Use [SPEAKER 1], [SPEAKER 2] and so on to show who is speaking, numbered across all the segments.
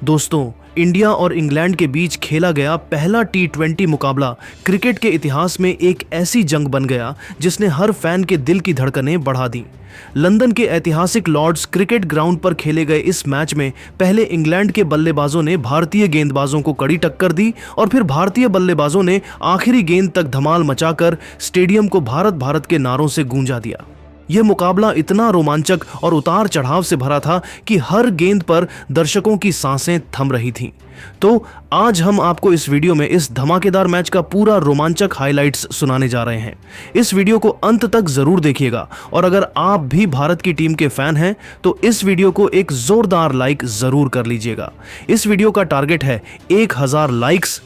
[SPEAKER 1] दोस्तों, इंडिया और इंग्लैंड के बीच खेला गया पहला टी20 मुकाबला क्रिकेट के इतिहास में एक ऐसी जंग बन गया जिसने हर फैन के दिल की धड़कनें बढ़ा दी। लंदन के ऐतिहासिक लॉर्ड्स क्रिकेट ग्राउंड पर खेले गए इस मैच में पहले इंग्लैंड के बल्लेबाजों ने भारतीय गेंदबाजों को कड़ी टक्कर दी और फिर भारतीय बल्लेबाजों ने आखिरी गेंद तक धमाल मचाकर स्टेडियम को भारत भारत के नारों से गूंजा दिया। यह मुकाबला इतना रोमांचक और उतार चढ़ाव से भरा था कि हर गेंद पर दर्शकों की सांसें थम रही थीं। तो आज हम आपको इस वीडियो में इस धमाकेदार मैच का पूरा रोमांचक हाइलाइट्स सुनाने जा रहे हैं। इस वीडियो को अंत तक जरूर देखिएगा और अगर आप भी भारत की टीम के फैन हैं तो इस वीडियो को एक जोरदार लाइक जरूर कर लीजिएगा। इस वीडियो का टारगेट है 1000 लाइक्स।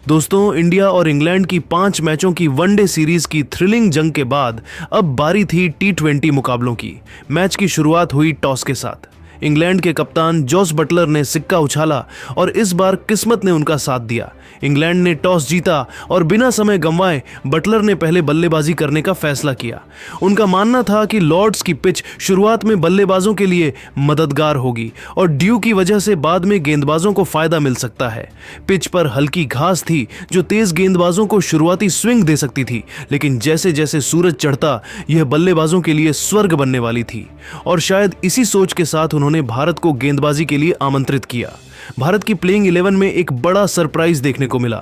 [SPEAKER 1] दोस्तों, इंडिया और इंग्लैंड की 5 मैचों की वनडे सीरीज की थ्रिलिंग जंग के बाद अब बारी थी टी20 मुकाबलों की। मैच की शुरुआत हुई टॉस के साथ। इंग्लैंड के कप्तान जोस बटलर ने सिक्का उछाला और इस बार किस्मत ने उनका साथ दिया। इंग्लैंड ने टॉस जीता और बिना समय गंवाए बटलर ने पहले बल्लेबाजी करने का फैसला किया। उनका मानना था कि लॉर्ड्स की पिच शुरुआत में बल्लेबाजों के लिए मददगार होगी और ड्यू की वजह से बाद में गेंदबाजों को फायदा मिल सकता है। पिच पर हल्की घास थी जो तेज गेंदबाजों को शुरुआती स्विंग दे सकती थी, लेकिन जैसे जैसे सूरज चढ़ता यह बल्लेबाजों के लिए स्वर्ग बनने वाली थी और शायद इसी सोच के साथ उन्होंने भारत को गेंदबाजी के लिए आमंत्रित किया। भारत की प्लेइंग 11 में एक बड़ा सरप्राइज देखने को मिला।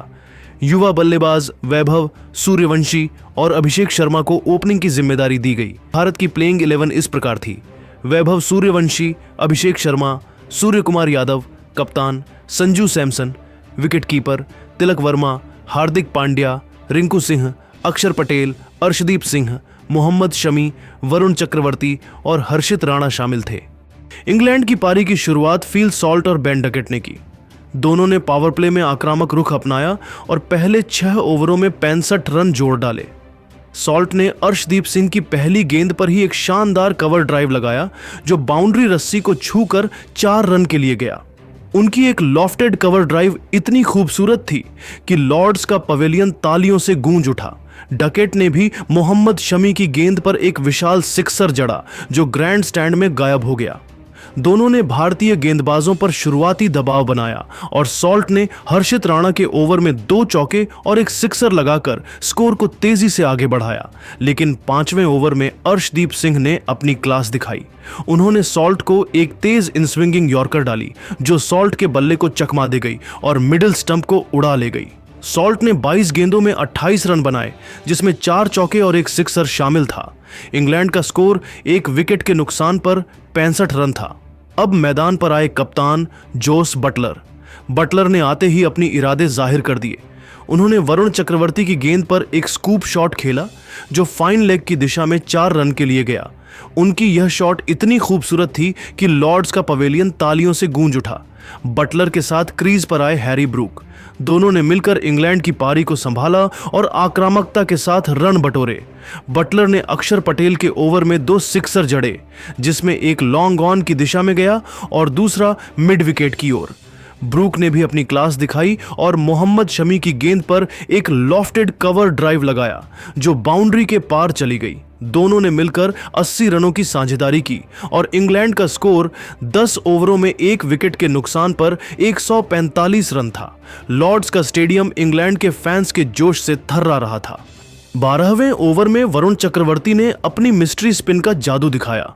[SPEAKER 1] युवा बल्लेबाज वैभव सूर्यवंशी और अभिषेक शर्मा को ओपनिंग की जिम्मेदारी दी गई। भारत की प्लेइंग 11 इस प्रकार थी: वैभव सूर्यवंशी, अभिषेक शर्मा, सूर्य कुमार यादव कप्तान, संजू सैमसन विकेटकीपर, तिलक वर्मा, हार्दिक पांड्या, रिंकू सिंह, अक्षर पटेल, अर्शदीप सिंह, मोहम्मद शमी, वरुण चक्रवर्ती और हर्षित राणा शामिल थे। इंग्लैंड की पारी की शुरुआत फील सॉल्ट और बेन डकेट ने की। दोनों ने पावर प्ले में आक्रामक रुख अपनाया और पहले 6 ओवरों में 65 रन जोड़ डाले। सॉल्ट ने अर्शदीप सिंह की पहली गेंद पर ही एक शानदार कवर ड्राइव लगाया जो बाउंड्री रस्सी को छूकर 4 रन के लिए गया। उनकी एक लॉफ्टेड कवर ड्राइव इतनी खूबसूरत थी कि लॉर्ड्स का पवेलियन तालियों से गूंज उठा। डकेट ने भी मोहम्मद शमी की गेंद पर एक विशाल सिक्सर जड़ा जो ग्रैंड स्टैंड में गायब हो गया। दोनों ने भारतीय गेंदबाजों पर शुरुआती दबाव बनाया और सॉल्ट ने हर्षित राणा के ओवर में 2 चौके और एक सिक्सर लगाकर स्कोर को तेजी से आगे बढ़ाया। लेकिन 5वें ओवर में अर्शदीप सिंह ने अपनी क्लास दिखाई। उन्होंने सॉल्ट को एक तेज इनस्विंगिंग यॉर्कर डाली जो सॉल्ट के बल्ले को चकमा दे गई और मिडिल स्टंप को उड़ा ले गई। सॉल्ट ने 22 गेंदों में 28 रन बनाए जिसमें 4 चौके और एक सिक्सर शामिल था। इंग्लैंड का स्कोर 1 विकेट के नुकसान पर 65 रन था। अब मैदान पर आए कप्तान जोस बटलर। बटलर ने आते ही अपनी इरादे जाहिर कर दिए। उन्होंने वरुण चक्रवर्ती की गेंद पर एक स्कूप शॉट खेला जो फाइन लेग की दिशा में 4 रन के लिए गया। उनकी यह शॉट इतनी खूबसूरत थी कि लॉर्ड्स का पवेलियन तालियों से गूंज उठा। बटलर के साथ क्रीज पर आए हैरी ब्रूक। दोनों ने मिलकर इंग्लैंड की पारी को संभाला और आक्रामकता के साथ रन बटोरे। बटलर ने अक्षर पटेल के ओवर में 2 सिक्सर जड़े जिसमें एक लॉन्ग ऑन की दिशा में गया और दूसरा मिड विकेट की ओर। ब्रूक ने भी अपनी क्लास दिखाई और मोहम्मद शमी की गेंद पर एक लॉफ्टेड कवर ड्राइव लगाया जो बाउंड्री के पार चली गई। दोनों ने मिलकर 80 रनों की साझेदारी की और इंग्लैंड का स्कोर 10 ओवरों में 1 विकेट के नुकसान पर 145 रन था। लॉर्ड्स का स्टेडियम इंग्लैंड के फैंस के जोश से थर्रा रहा था। 12वें ओवर में वरुण चक्रवर्ती ने अपनी मिस्ट्री स्पिन का जादू दिखाया।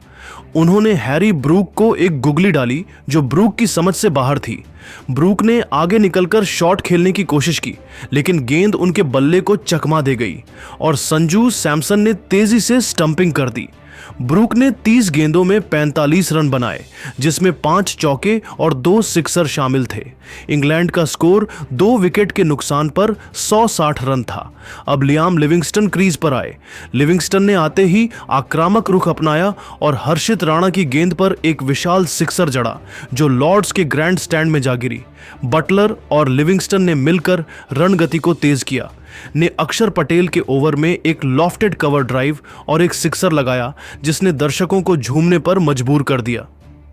[SPEAKER 1] उन्होंने हैरी ब्रूक को एक गुगली डाली जो ब्रूक की समझ से बाहर थी। ब्रूक ने आगे निकलकर शॉट खेलने की कोशिश की लेकिन गेंद उनके बल्ले को चकमा दे गई और संजू सैमसन ने तेजी से स्टंपिंग कर दी। ब्रूक ने 30 गेंदों में 45 रन बनाए जिसमें 5 चौके और 2 सिक्सर शामिल थे। इंग्लैंड का स्कोर 2 विकेट के नुकसान पर 160 रन था। अब लियाम लिविंगस्टन क्रीज पर आए। लिविंगस्टन ने आते ही आक्रामक रुख अपनाया और हर्षित राणा की गेंद पर एक विशाल सिक्सर जड़ा जो लॉर्ड्स के ग्रैंड स्टैंड में जा गिरी। बटलर और लिविंगस्टन ने मिलकर रन गति को तेज किया। ने अक्षर पटेल के ओवर में एक लॉफ्टेड कवर ड्राइव और एक सिक्सर लगाया जिसने दर्शकों को झूमने पर मजबूर कर दिया।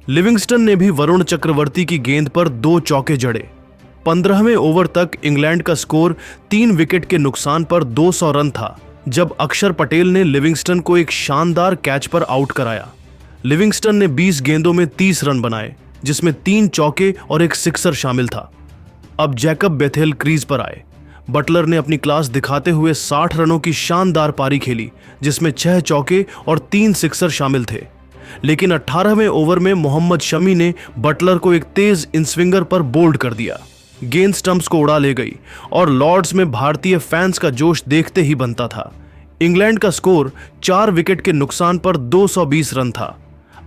[SPEAKER 1] लिविंगस्टन ने भी वरुण चक्रवर्ती की गेंद पर 2 चौके जड़े। 15वें ओवर तक इंग्लैंड का स्कोर 3 विकेट के नुकसान पर 200 रन था जब अक्षर पटेल ने लिविंगस्टन को एक शानदार कैच पर आउट कराया। लिविंगस्टन ने 20 गेंदों में 30 रन बनाए। जिसमें 3 चौके और एक सिक्सर शामिल था। अब जैकब बेथेल क्रीज पर आए। बटलर ने अपनी क्लास दिखाते हुए 60 रनों की शानदार पारी खेली, जिसमें 6 चौके और 3 सिक्सर शामिल थे। लेकिन 18वें ओवर में मोहम्मद शमी ने बटलर को एक तेज इनस्विंगर पर बोल्ड कर दिया। गेंद स्टंप्स को उड़ा ले गई और लॉर्ड्स में भारतीय फैंस का जोश देखते ही बनता था। इंग्लैंड का स्कोर 4 विकेट के नुकसान पर 220 रन था।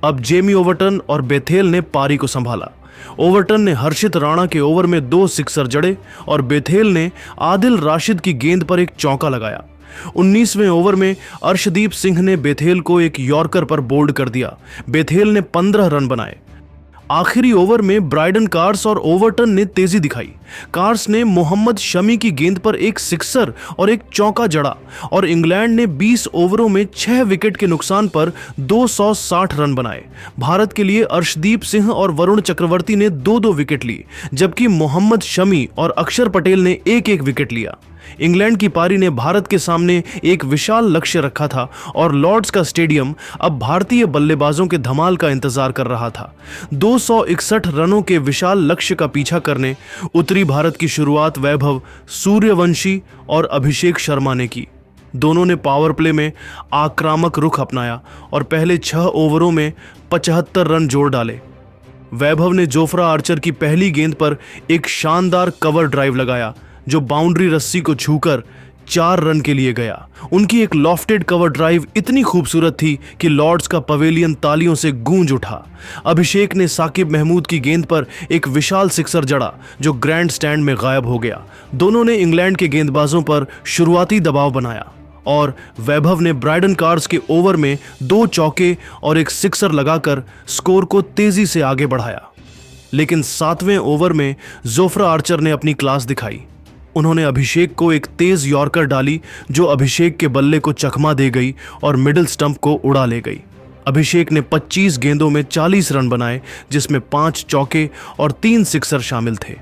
[SPEAKER 1] अब जेमी ओवरटन और बेथेल ने पारी को संभाला। ओवरटन ने हर्षित राणा के ओवर में 2 सिक्सर जड़े और बेथेल ने आदिल राशिद की गेंद पर एक चौका लगाया। 19वें ओवर में अर्शदीप सिंह ने बेथेल को एक यॉर्कर पर बोल्ड कर दिया। बेथेल ने 15 रन बनाए। आखिरी ओवर में ब्राइडन कार्स और ओवरटन ने तेजी दिखाई। कार्स ने मोहम्मद शमी की गेंद पर एक सिक्सर और एक चौका जड़ा और इंग्लैंड ने 20 ओवरों में 6 विकेट के नुकसान पर 260 रन बनाए। भारत के लिए अर्शदीप सिंह और वरुण चक्रवर्ती ने 2-2 विकेट ली, जबकि मोहम्मद शमी और अक्षर पटेल ने 1-1 विकेट लिया। इंग्लैंड की पारी ने भारत के सामने एक विशाल लक्ष्य रखा था और लॉर्ड्स का स्टेडियम अब भारतीय बल्लेबाजों के धमाल का इंतजार कर रहा था। 261 रनों के विशाल लक्ष्य का पीछा करने उत्तरी भारत की शुरुआत वैभव सूर्यवंशी और अभिषेक शर्मा ने की। दोनों ने पावर प्ले में आक्रामक रुख अपनाया और पहले 6 ओवरों में 75 रन जोड़ डाले। वैभव ने जोफ्रा आर्चर की पहली गेंद पर एक शानदार कवर ड्राइव लगाया, जो बाउंड्री रस्सी को छूकर 4 रन के लिए गया। उनकी एक लॉफ्टेड कवर ड्राइव इतनी खूबसूरत थी कि लॉर्ड्स का पवेलियन तालियों से गूंज उठा। अभिषेक ने साकिब महमूद की गेंद पर एक विशाल सिक्सर जड़ा, जो ग्रैंड स्टैंड में गायब हो गया। दोनों ने इंग्लैंड के गेंदबाजों पर शुरुआती दबाव बनाया और वैभव ने ब्राइडन कार्स के ओवर में 2 चौके और एक सिक्सर लगाकर स्कोर को तेजी से आगे बढ़ाया। लेकिन 7वें ओवर में जोफ्रा आर्चर ने अपनी क्लास दिखाई। उन्होंने अभिषेक को एक तेज यॉर्कर डाली, जो अभिषेक के बल्ले को चकमा दे गई और मिडिल स्टंप को उड़ा ले गई। अभिषेक ने 25 गेंदों में 40 रन बनाए, जिसमें 5 चौके और 3 सिक्सर शामिल थे।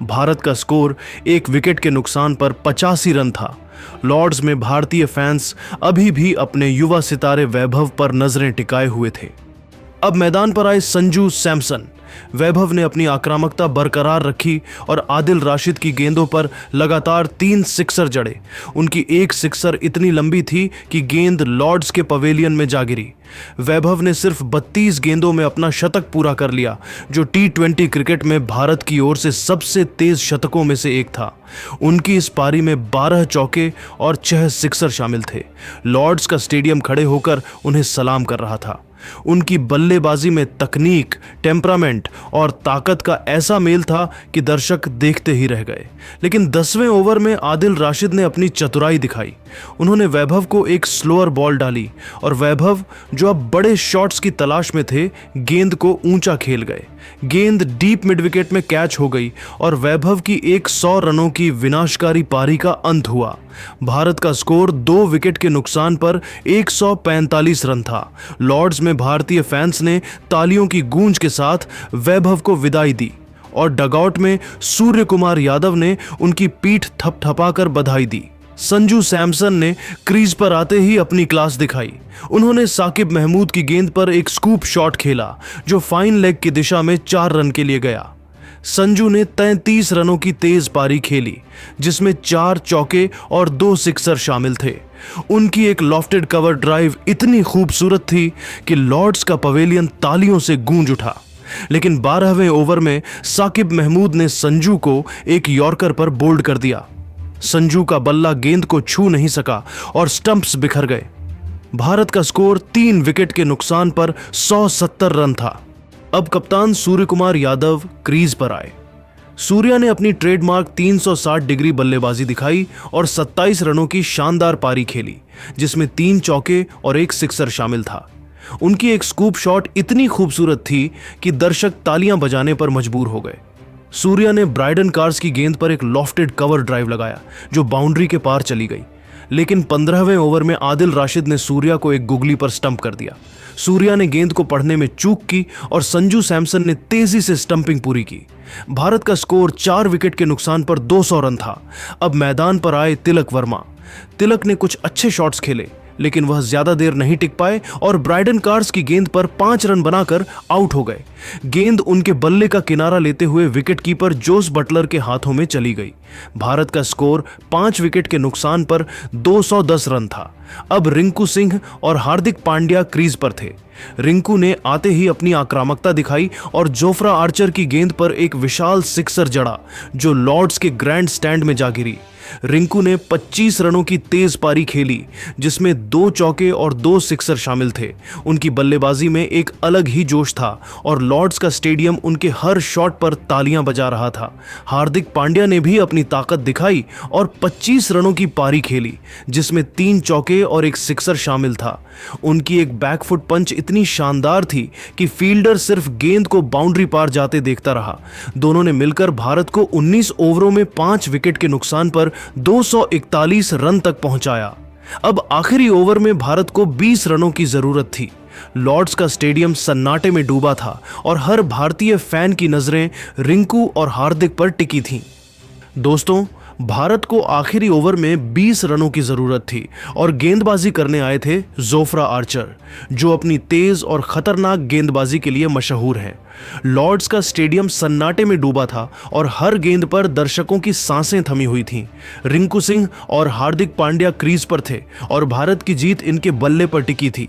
[SPEAKER 1] भारत का स्कोर 1 विकेट के नुकसान पर 85 रन था। लॉर्ड्स में भारतीय फैंस अभी भी अपने युवा सितारे वैभव पर नजरें टिकाए हुए थे। अब मैदान पर आए संजू सैमसन। वैभव ने अपनी आक्रामकता बरकरार रखी और आदिल राशिद की गेंदों पर लगातार 3 सिक्सर जड़े। उनकी एक सिक्सर इतनी लंबी थी कि गेंद लॉर्ड्स के पवेलियन में जा गिरी। वैभव ने सिर्फ 32 गेंदों में अपना शतक पूरा कर लिया, जो T20 क्रिकेट में भारत की ओर से सबसे तेज शतकों में से एक था। उनकी इस पारी में 12 चौके और 6 सिक्सर शामिल थे। लॉर्ड्स का स्टेडियम खड़े होकर उन्हें सलाम कर रहा था। उनकी बल्लेबाजी में तकनीक, टेम्परामेंट और ताकत का ऐसा मेल था कि दर्शक देखते ही रह गए। लेकिन 10वें ओवर में आदिल राशिद ने अपनी चतुराई दिखाई। उन्होंने वैभव को एक स्लोअर बॉल डाली और वैभव, जो अब बड़े शॉट्स की तलाश में थे, गेंद को ऊंचा खेल गए। गेंद डीप मिड विकेट में कैच हो गई और वैभव की 100 रनों की विनाशकारी पारी का अंत हुआ। भारत का स्कोर 2 विकेट के नुकसान पर 145 रन था। लॉर्ड्स में भारतीय फैंस ने तालियों की गूंज के साथ वैभव को विदाई दी और डगआउट में सूर्य कुमार यादव ने उनकी पीठ थपथपाकर बधाई दी। संजू सैमसन ने क्रीज पर आते ही अपनी क्लास दिखाई। उन्होंने साकिब महमूद की गेंद पर एक स्कूप शॉट खेला, जो फाइन लेग की दिशा में 4 रन के लिए गया। संजू ने 33 रनों की तेज पारी खेली, जिसमें 4 चौके और 2 सिक्सर शामिल थे। उनकी एक लॉफ्टेड कवर ड्राइव इतनी खूबसूरत थी कि लॉर्ड्स का पवेलियन तालियों से गूंज उठा। लेकिन 12वें ओवर में साकिब महमूद ने संजू को एक यॉर्कर पर बोल्ड कर दिया। संजू का बल्ला गेंद को छू नहीं सका और स्टंप्स बिखर गए। भारत का स्कोर 3 विकेट के नुकसान पर 170 रन था। अब कप्तान सूर्य कुमार यादव क्रीज पर आए। सूर्या ने अपनी ट्रेडमार्क 360 डिग्री बल्लेबाजी दिखाई और 27 रनों की शानदार पारी खेली, जिसमें 3 चौके और 1 सिक्सर शामिल था। उनकी एक स्कूप शॉट इतनी खूबसूरत थी कि दर्शक तालियां बजाने पर मजबूर हो गए। सूर्या ने ब्राइडन कार्स की गेंद पर एक लॉफ्टेड कवर ड्राइव लगाया, जो बाउंड्री के पार चली गई। लेकिन 15वें ओवर में आदिल राशिद ने सूर्या को एक गुगली पर स्टंप कर दिया। सूर्या ने गेंद को पढ़ने में चूक की और संजू सैमसन ने तेजी से स्टंपिंग पूरी की। भारत का स्कोर 4 विकेट के नुकसान पर 200 रन था। अब मैदान पर आए तिलक वर्मा। तिलक ने कुछ अच्छे शॉट्स खेले, लेकिन वह ज्यादा देर नहीं टिक पाए और ब्राइडन कार्स की गेंद पर 5 रन बनाकर आउट हो गए। गेंद उनके बल्ले का किनारा लेते हुए विकेटकीपर जोस बटलर के हाथों में चली गई। भारत का स्कोर 5 विकेट के नुकसान पर 210 रन था। अब रिंकू सिंह और हार्दिक पांड्या क्रीज पर थे। रिंकू ने आते ही अपनी आक्रामकता दिखाई और जोफ्रा आर्चर की गेंद पर एक विशाल सिक्सर जड़ा जो लॉर्ड्स के ग्रैंड स्टैंड में जा गिरी। रिंकू ने 25 रनों की तेज पारी खेली जिसमें 2 चौके और 2 सिक्सर शामिल थे। उनकी बल्लेबाजी में एक अलग ही जोश था और लॉर्ड्स का स्टेडियम उनके हर शॉट पर तालियां बजा रहा था। हार्दिक पांड्या ने भी अपनी ताकत दिखाई और 25 रनों की पारी खेली जिसमें 3 चौके और एक सिक्सर शामिल था। उनकी एक बैकफुट पंच इतनी शानदार थी कि फील्डर सिर्फ गेंद को बाउंड्री पार जाते देखता रहा। दोनों ने मिलकर भारत को 19 ओवरों में 5 विकेट के नुकसान पर 241 रन तक पहुंचाया। अब आखिरी ओवर में भारत को 20 रनों की जरूरत थी। लॉर्ड्स का स्टेडियम सन्नाटे में डूबा था और हर भारतीय फैन की नजरें रिंकू और हार्दिक पर टिकी थीं। दोस्तों, भारत को आखिरी ओवर में 20 रनों की जरूरत थी और गेंदबाजी करने आए थे जोफ्रा आर्चर, जो अपनी तेज और खतरनाक गेंदबाजी के लिए मशहूर है। लॉर्ड्स का स्टेडियम सन्नाटे में डूबा था और हर गेंद पर दर्शकों की सांसें थमी हुई थीं। रिंकू सिंह और हार्दिक पांड्या क्रीज पर थे और भारत की जीत इनके बल्ले पर टिकी थी।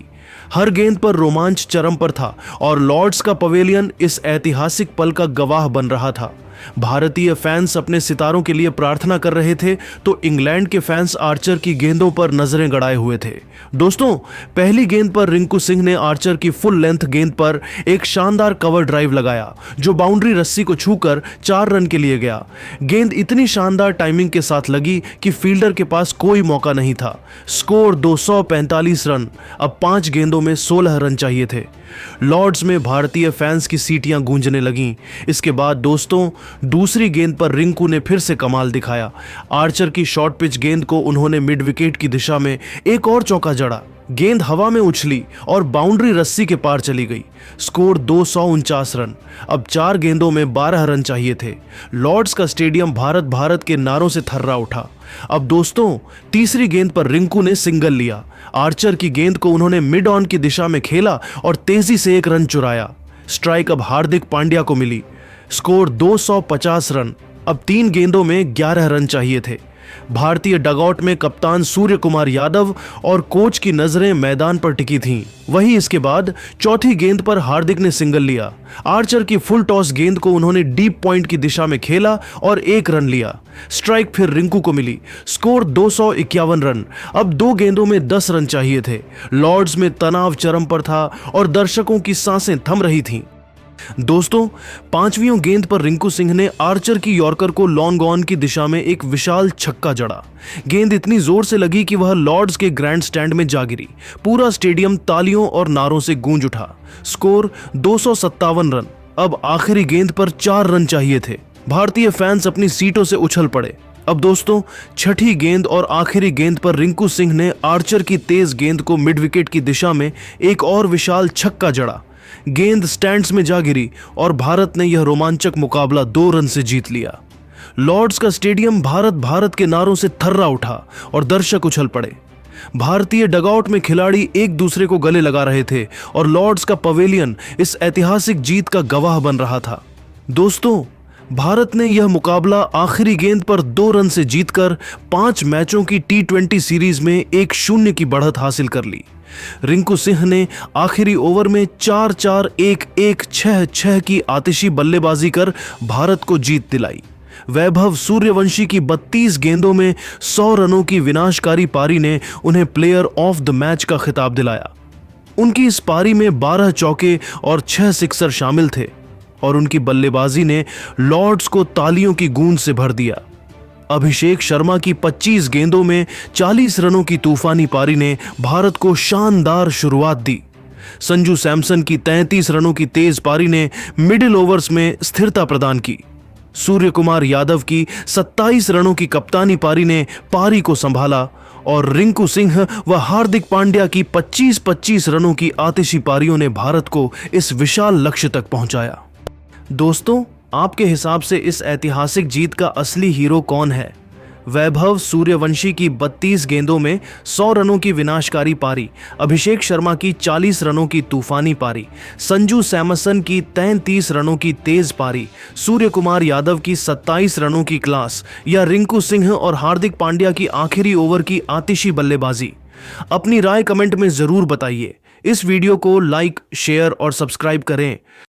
[SPEAKER 1] हर गेंद पर रोमांच चरम पर था और लॉर्ड्स का पवेलियन इस ऐतिहासिक पल का गवाह बन रहा था। भारतीय फैंस अपने सितारों के लिए प्रार्थना कर रहे थे तो इंग्लैंड के फैंस आर्चर की गेंदों पर नजरें गड़ाए हुए थे। दोस्तों, पहली गेंद पर रिंकू सिंह ने आर्चर की फुल लेंथ गेंद पर एक शानदार कवर ड्राइव लगाया जो बाउंड्री रस्सी को छूकर 4 रन के लिए गया। गेंद इतनी शानदार टाइमिंग के साथ लगी कि फील्डर के पास कोई मौका नहीं था। Score 245 run. अब 5 गेंदों में 16 रन चाहिए थे। लॉर्ड्स में भारतीय फैंस की सीटियां गूंजने लगीं। इसके बाद दोस्तों, दूसरी गेंद पर रिंकू ने फिर से कमाल दिखाया। आर्चर की शॉर्ट पिच गेंद को उन्होंने मिड विकेट की दिशा में एक और चौका जड़ा। गेंद हवा में उछली और बाउंड्री रस्सी के पार चली गई। Score 249 run. अब 4 गेंदों में 12 रन चाहिए थे। लॉर्ड्स का स्टेडियम भारत भारत के नारों से थर्रा उठा। अब दोस्तों, तीसरी गेंद पर रिंकू ने सिंगल लिया। आर्चर की गेंद को उन्होंने मिड ऑन की दिशा में खेला और तेजी से एक रन चुराया। स्ट्राइक अब हार्दिक पांड्या को मिली। Score 250 run. अब 3 गेंदों में 11 रन चाहिए थे। भारतीय डगआउट में कप्तान सूर्य कुमार यादव और कोच की नजरें मैदान पर टिकी थीं। वहीं इसके बाद चौथी गेंद पर हार्दिक ने सिंगल लिया। आर्चर की फुल टॉस गेंद को उन्होंने डीप पॉइंट की दिशा में खेला और 1 रन लिया। स्ट्राइक फिर रिंकू को मिली। Score 251 run. अब 2 गेंदों में 10 रन चाहिए थे। लॉर्ड्स में तनाव चरम पर था और दर्शकों की सांसें थम रही थीं। दोस्तों, 5वीं गेंद पर रिंकू सिंह ने आर्चर की यॉर्कर को लॉन्ग ऑन की दिशा में एक विशाल छक्का जड़ा। गेंद इतनी जोर से लगी कि वह लॉर्ड्स के ग्रैंड स्टैंड में जा गिरी। पूरा स्टेडियम तालियों और नारों से गूंज उठा। Score 257 run. अब आखिरी गेंद पर 4 रन चाहिए थे। भारतीय फैंस अपनी सीटों से उछल पड़े। अब दोस्तों, छठी गेंद और आखिरी गेंद पर रिंकू सिंह ने आर्चर की तेज गेंद को मिड विकेट की दिशा में एक और विशाल छक्का जड़ा। गेंद स्टैंड्स में जा गिरी और भारत ने यह रोमांचक मुकाबला 2 रन से जीत लिया। लॉर्ड्स का स्टेडियम भारत भारत के नारों से थर्रा उठा और दर्शक उछल पड़े। भारतीय डगआउट में खिलाड़ी एक दूसरे को गले लगा रहे थे और लॉर्ड्स का पवेलियन इस ऐतिहासिक जीत का गवाह बन रहा था। दोस्तों, भारत ने यह मुकाबला आखिरी गेंद पर 2 रन से जीतकर 5 मैचों की T20 सीरीज में 1-0 की बढ़त हासिल कर ली। रिंकू सिंह ने आखिरी ओवर में 4-4, 1-1, 6-6 की आतिशी बल्लेबाजी कर भारत को जीत दिलाई। वैभव सूर्यवंशी की 32 गेंदों में 100 रनों की विनाशकारी पारी ने उन्हें प्लेयर ऑफ द मैच का खिताब दिलाया। उनकी इस पारी में 12 चौके और 6 सिक्सर शामिल थे और उनकी बल्लेबाजी ने लॉर्ड्स को तालियों की गूंज से भर दिया। अभिषेक शर्मा की 25 गेंदों में 40 रनों की तूफानी पारी ने भारत को शानदार शुरुआत दी। संजू सैमसन की 33 रनों की तेज पारी ने मिडिल ओवर्स में स्थिरता प्रदान की। सूर्य कुमार यादव की 27 रनों की कप्तानी पारी ने पारी को संभाला और रिंकू सिंह व हार्दिक पांड्या की 25-25 रनों की आतिशी पारियों ने भारत को इस विशाल लक्ष्य तक पहुंचाया। दोस्तों, आपके हिसाब से इस ऐतिहासिक जीत का असली हीरो कौन है? वैभव सूर्यवंशी की 32 गेंदों में 100 रनों की विनाशकारी पारी, अभिषेक शर्मा की 40 रनों की तूफानी पारी, संजू सैमसन की 33 रनों की तेज पारी, सूर्य कुमार यादव की 27 रनों की क्लास या रिंकू सिंह और हार्दिक पांड्या की आखिरी ओवर की आतिशी बल्लेबाजी। अपनी राय कमेंट में जरूर बताइए। इस वीडियो को लाइक, शेयर और सब्सक्राइब करें।